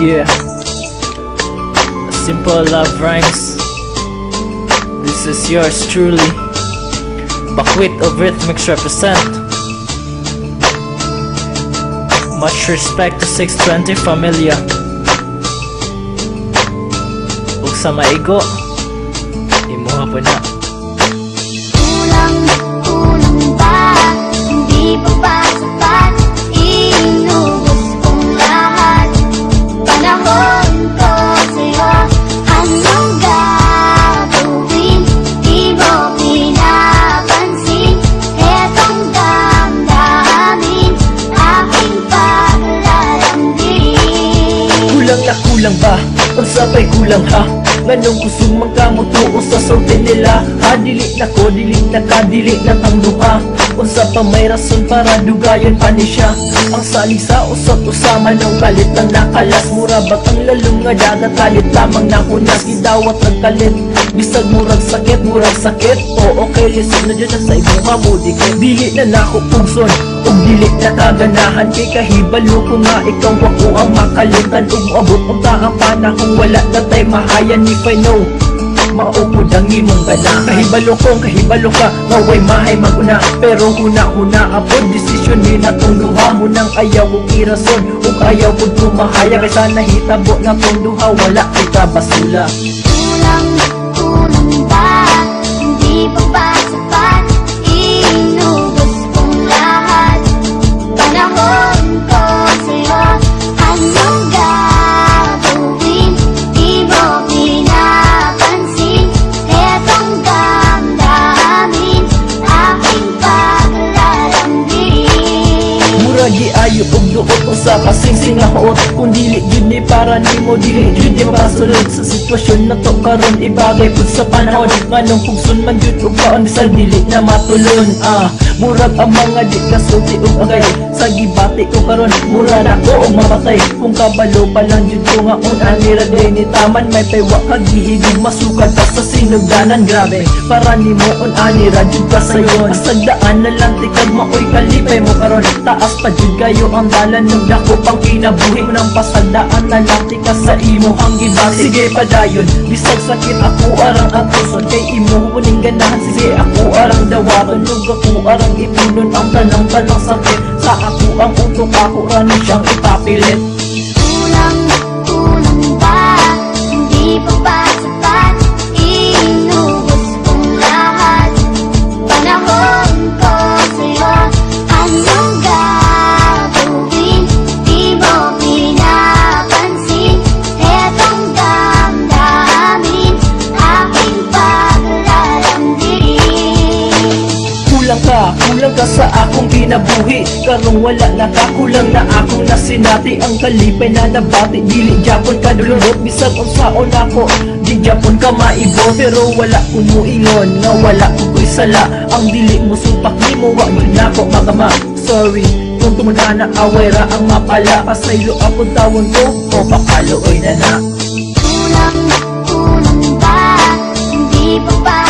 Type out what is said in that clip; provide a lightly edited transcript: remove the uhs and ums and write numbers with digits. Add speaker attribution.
Speaker 1: Yeah, Simple Love Rhymes. This is yours truly, Bakwit of Rhythmics represent. Much respect to 620 Familia. Ug sa maigo, imuha po na.
Speaker 2: Kulang ba? Hindi pa ba sapat? Inubos kong lahat. Panahon ko sa'yo, anong gagawin? Di mo pinapansin. Etong damdamin, aking paglalambing.
Speaker 1: Kulang ba? Ang sabay kulang ha? Nganong kusong magkamutuo sa sulti nila. Ha, dili na ko, dili na ka, dili na ang duha. Unsa pa may rason para dugayon pa ni siya. Ang saling sa usap usama ng kalit ng nakalas. Mura ba't ang lalong nga dagat kalit lamang na kunas. Gidawat ng kalit, bisag murag sakit. O okay, listen na dyan sa ibong hamudikit. Dili na nako pugson, ug dili na kaganahan. Kay kahibalo ko nga ikaw ako ang makalitan. Ug abot ang taang panahong wala na tay mahayan. If I know, maupod ang imong gana. Kahibalo ka, ngaway mahay maguna. Pero huna apod, desisyon ni natong duha. Munang ayaw ug irason, ug ayaw ug tumahaya. Kay sana hitabo na tong duha, wala kita basula.
Speaker 2: Kulang ba? Hindi pa ba sapat? Inubos kong lahat. Panahon ko sa'yo, anong gagawin? Di mo pinapansin. Etong damdamin, aking paglalambing.
Speaker 1: Mura di ayo ug duot usa ka sing laot. Kung dili gyud ni para nimo, dili gyud ni mapasulod sa sitwasyon na to karon. Ibagay pud sa panahon, nganong pugson man gyud ug kaon bisag dili na matulon. Murag ang mga di kasulti ug agay sa gibati ko karon. Mura na ko og mapatay kung kabalo pa lang gyud ko nga unanira day ni taman. May paywa kagihigig masukad pa sa sinugdanan. Grabe para nimo unanira gyud ka sayon. Asagdaan na lang tikag maoy kalipay mo karon. Taas pa jud kayo ang dalan ng dako pang kinabuhi mo ng pasagdaan na lang tika sa imo ang gibati. Sige padayon, bisag sakit ako arang atuson. Kay imo uning ganahan, sige ako arang dawaton. Ug ako arang ipunon ang tanang sakit. Sa ako ang utok, ako ranin siyang ipapilit.
Speaker 2: Kulang ba? Hindi pa ba sapat? Inubos kong lahat. Panahon ko sa'yo, anong gagawin? Di mo pinapansin. Etong damdamin, aking paglalambing.
Speaker 1: Kulang ka sa akong kinabuhi. Karong wala na ka, kulang na akong nasinati. Ang kalipay na nabati, dili Japon ka dulurot. Bisag unsaon ako, di Japon ka maibo. Pero wala ko muingon, nga wala ko ko'y sala. Ang dili mo sumpak ni mo, wag yun na ko magama. Sorry, kung tumuna na away ra ang mapala. Pasaylo ako tawon ko, o pakalo oy na na.
Speaker 2: Kulang ba? Hindi pa ba